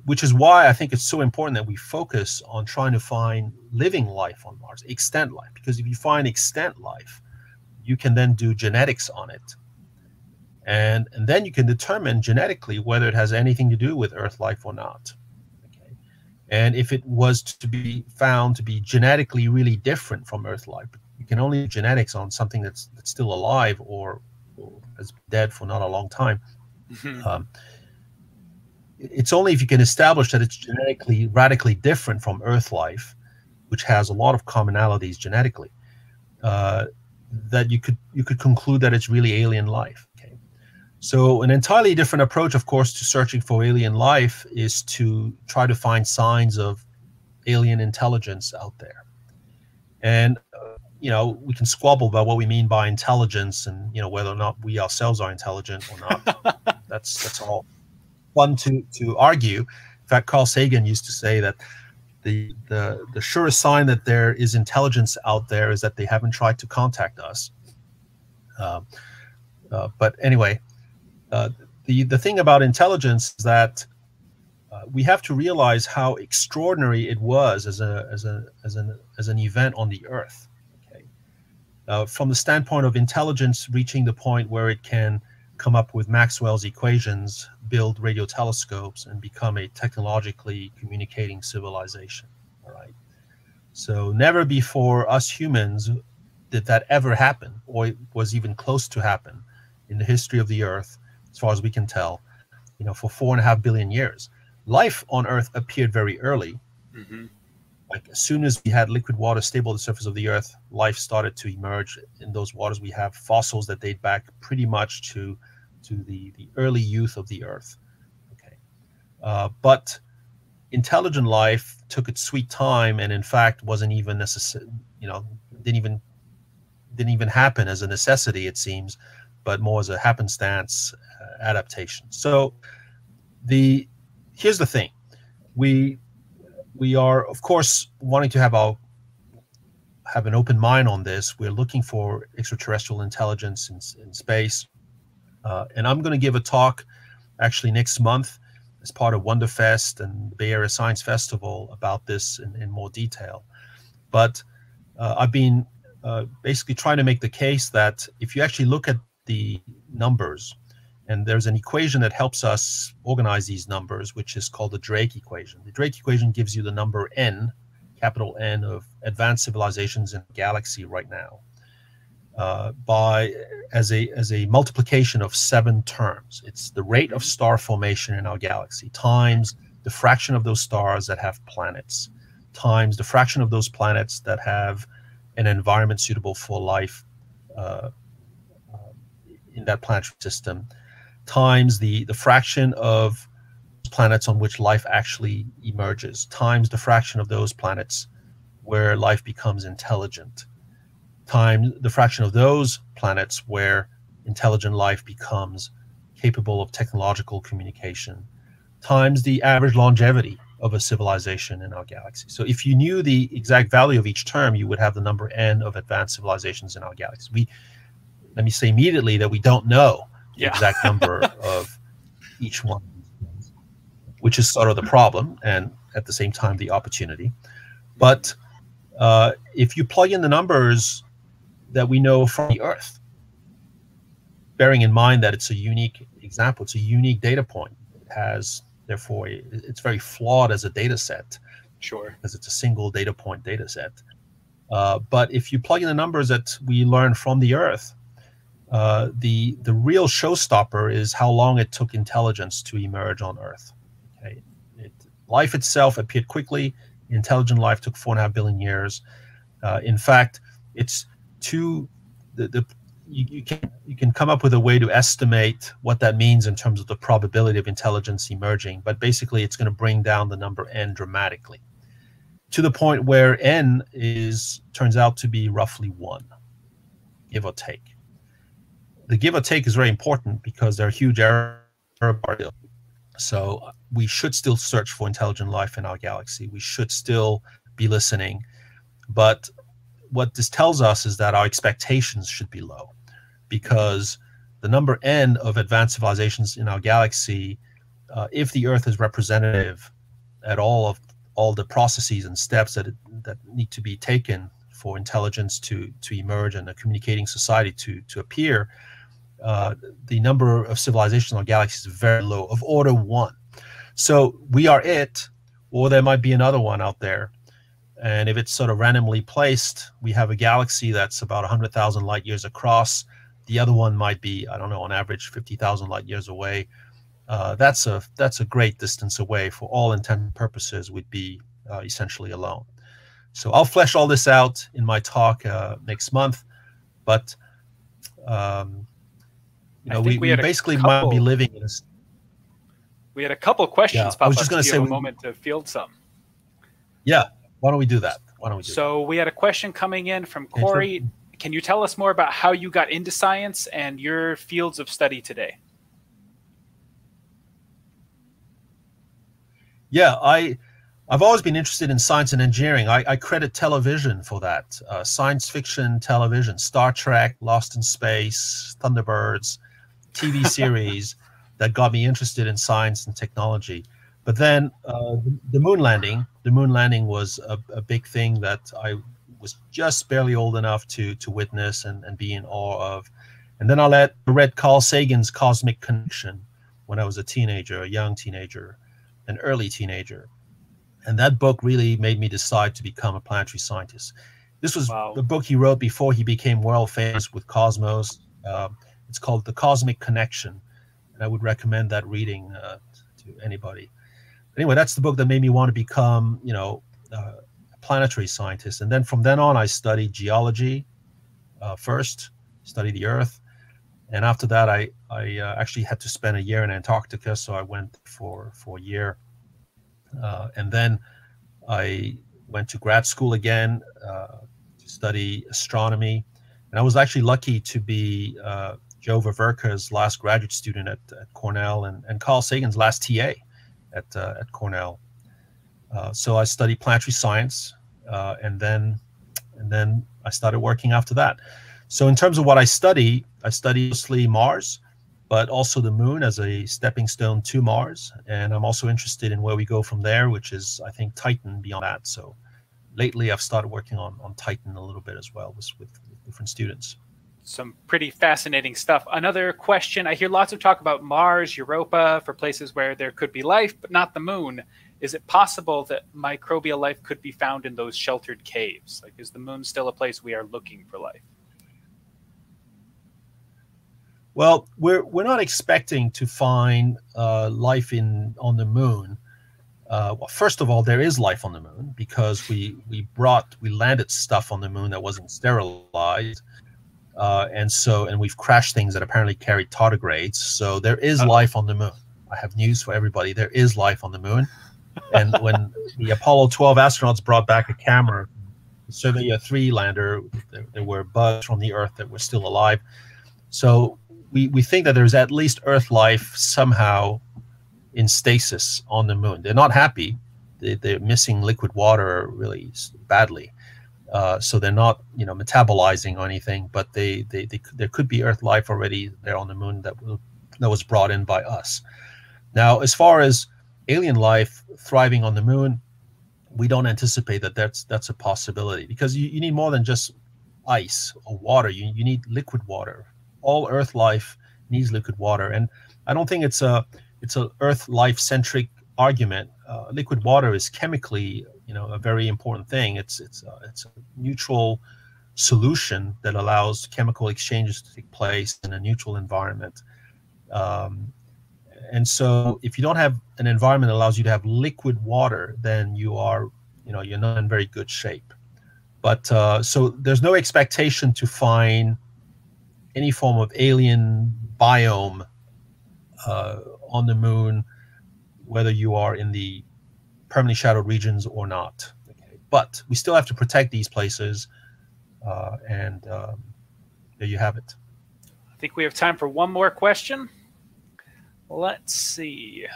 which is why I think it's so important that we focus on trying to find living life on Mars, extant life, because if you find extant life, you can then do genetics on it. And then you can determine genetically whether it has anything to do with Earth life or not. Okay. And if it was to be found to be genetically really different from Earth life, you can only do genetics on something that's still alive or has been dead for not a long time. It's only if you can establish that it's genetically radically different from Earth life, which has a lot of commonalities genetically, that you could conclude that it's really alien life. Okay. So an entirely different approach, of course, to searching for alien life is to try to find signs of alien intelligence out there. And we can squabble about what we mean by intelligence, and whether or not we ourselves are intelligent or not. That's all fun to argue. In fact, Carl Sagan used to say that the surest sign that there is intelligence out there is that they haven't tried to contact us. But anyway, the thing about intelligence is that we have to realize how extraordinary it was as an event on the Earth. Okay, from the standpoint of intelligence reaching the point where it can come up with Maxwell's equations, build radio telescopes, and become a technologically communicating civilization. All right. So never before us humans did that ever happen, or it was even close to happen in the history of the Earth, as far as we can tell, for 4.5 billion years. Life on Earth appeared very early. Mm-hmm. Like as soon as we had liquid water stable at the surface of the Earth, life started to emerge in those waters. We have fossils that date back pretty much to the early youth of the Earth. Okay, but intelligent life took its sweet time, and in fact wasn't even necessary. Didn't even happen as a necessity, it seems, but more as a happenstance adaptation. So here's the thing: we are, of course, wanting to have have an open mind on this. We're looking for extraterrestrial intelligence in space. And I'm going to give a talk actually next month as part of Wonderfest and the Bay Area Science Festival about this in more detail. But I've been basically trying to make the case that if you actually look at the numbers, and there's an equation that helps us organize these numbers, which is called the Drake equation. The Drake equation gives you the number n, capital N, of advanced civilizations in the galaxy right now, as a multiplication of 7 terms. It's the rate of star formation in our galaxy times the fraction of those stars that have planets, times the fraction of those planets that have an environment suitable for life in that planetary system, times the fraction of planets on which life actually emerges, times the fraction of those planets where life becomes intelligent, times the fraction of those planets where intelligent life becomes capable of technological communication, times the average longevity of a civilization in our galaxy. So if you knew the exact value of each term, you would have the number n of advanced civilizations in our galaxy. Let me say immediately that we don't know the exact number of each one, which is sort of the problem and at the same time the opportunity. But if you plug in the numbers that we know from the Earth, bearing in mind that it's a unique example, it's a unique data point, it has, therefore, it's very flawed as a data set. Sure. Because it's a single data point data set. But if you plug in the numbers that we learn from the Earth, the real showstopper is how long it took intelligence to emerge on Earth. Okay, life itself appeared quickly. Intelligent life took 4.5 billion years. In fact, it's you can come up with a way to estimate what that means in terms of the probability of intelligence emerging, but basically it's going to bring down the number n dramatically to the point where n turns out to be roughly 1, give or take. The give or take is very important because there are huge error bars. So we should still search for intelligent life in our galaxy. We should still be listening. But what this tells us is that our expectations should be low, because the number n of advanced civilizations in our galaxy, if the Earth is representative at all of all the processes and steps that need to be taken for intelligence to emerge and a communicating society to appear, the number of civilizations in our galaxy is very low, of order 1. So we are it, or there might be another one out there. And if it's sort of randomly placed, we have a galaxy that's about 100,000 light years across. The other one might be, I don't know, on average 50,000 light years away. That's a great distance away. For all intent and purposes, we'd be essentially alone. So I'll flesh all this out in my talk next month. But we basically might be living in a... We had a couple questions pop up. I was just going to say, a moment to field some. Yeah. Why don't we do that? So we had a question coming in from Corey. Can you tell us more about how you got into science and your fields of study today? Yeah, I've always been interested in science and engineering. I credit television for that. Science fiction television, Star Trek, Lost in Space, Thunderbirds, TV series that got me interested in science and technology. But then the moon landing was a big thing that I was just barely old enough to witness and be in awe of. And then I read Carl Sagan's Cosmic Connection when I was a teenager, a young teenager, an early teenager. And that book really made me decide to become a planetary scientist. This was the book he wrote before he became world famous with Cosmos. It's called The Cosmic Connection. And I would recommend that reading to anybody. Anyway, that's the book that made me want to become, a planetary scientist. And then from then on, I studied geology first, studied the Earth. And after that, I actually had to spend a year in Antarctica, so I went for a year. And then I went to grad school again to study astronomy. And I was actually lucky to be Joe Vaverka's last graduate student at Cornell and Carl Sagan's last TA at Cornell. So I studied planetary science, and then and then I started working after that. So in terms of what I study mostly Mars, but also the moon as a stepping stone to Mars. And I'm also interested in where we go from there, which is, I think, Titan beyond that. So lately I've started working on Titan a little bit as well with different students. Some pretty fascinating stuff. Another question, I hear lots of talk about Mars, Europa, for places where there could be life, but not the moon. Is it possible that microbial life could be found in those sheltered caves? Like, is the moon still a place we are looking for life? Well, we're not expecting to find life on the moon. Well, first of all, there is life on the moon because we landed stuff on the moon that wasn't sterilized. And we've crashed things that apparently carried tardigrades. So there is life on the moon. I have news for everybody. There is life on the moon. And when the Apollo 12 astronauts brought back a camera, the Surveyor 3 lander, there were bugs from the Earth that were still alive. So we think that there's at least Earth life somehow in stasis on the moon. They're not happy. They're missing liquid water really badly. So they're not, metabolizing or anything, but there could be Earth life already there on the moon that was brought in by us. Now, as far as alien life thriving on the moon, we don't anticipate that's a possibility because you need more than just ice or water. You need liquid water. All Earth life needs liquid water, and I don't think it's a Earth life centric argument. Liquid water is chemically, a very important thing. It's a neutral solution that allows chemical exchanges to take place in a neutral environment. And so if you don't have an environment that allows you to have liquid water, then you're not in very good shape. But so there's no expectation to find any form of alien biome on the moon, whether you are in the permanently shadowed regions or not. Okay. But we still have to protect these places, and there you have it. I think we have time for one more question. Let's see.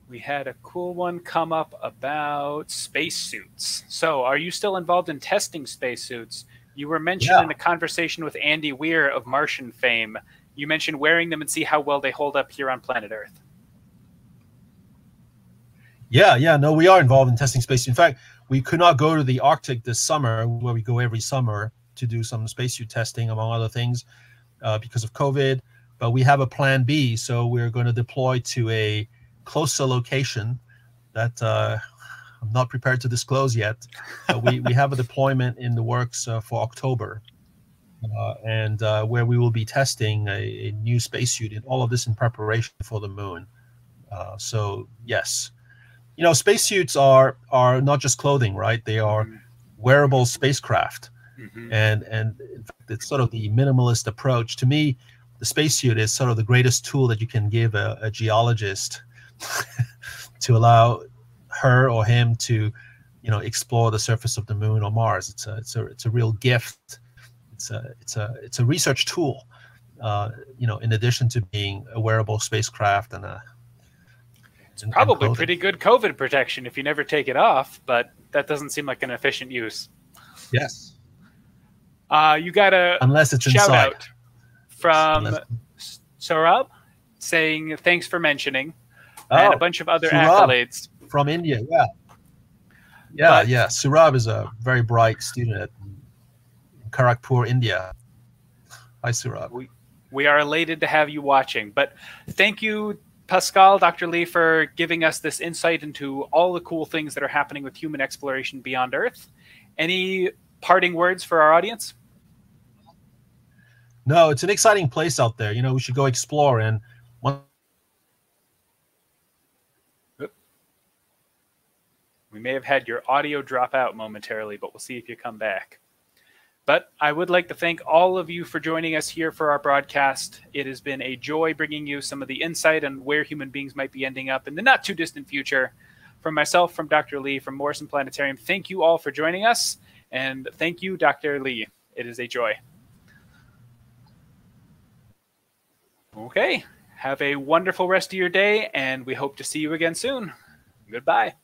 We had a cool one come up about spacesuits. So are you still involved in testing spacesuits? You were mentioned in a conversation with Andy Weir of Martian fame. You mentioned wearing them and see how well they hold up here on planet Earth. No, we are involved in testing space. In fact, we could not go to the Arctic this summer, where we go every summer to do some spacesuit testing, among other things, because of COVID. But we have a plan B, so we're going to deploy to a closer location that I'm not prepared to disclose yet. But we have a deployment in the works for October, and where we will be testing a new spacesuit, and all of this in preparation for the moon. So yes. Spacesuits are not just clothing, right? They are wearable spacecraft. And in fact, it's sort of the minimalist approach. To me, the spacesuit is sort of the greatest tool that you can give a geologist to allow her or him to, explore the surface of the moon or Mars. It's a real gift. It's a research tool, in addition to being a wearable spacecraft and it's probably pretty good COVID protection if you never take it off, but that doesn't seem like an efficient use. Yes. You got a unless it's shout inside. Out from Saurabh saying thanks for mentioning, and a bunch of other accolades. From India, yeah. Saurabh is a very bright student at Kharagpur, India. Hi, Saurabh. We are elated to have you watching, but thank you, Pascal, Dr. Lee, for giving us this insight into all the cool things that are happening with human exploration beyond Earth. Any parting words for our audience? No, it's an exciting place out there. We should go explore. And we may have had your audio drop out momentarily, but we'll see if you come back. But I would like to thank all of you for joining us here for our broadcast. It has been a joy bringing you some of the insight on where human beings might be ending up in the not too distant future. From myself, from Dr. Lee, from Morrison Planetarium, thank you all for joining us. And thank you, Dr. Lee. It is a joy. Okay. Have a wonderful rest of your day, and we hope to see you again soon. Goodbye.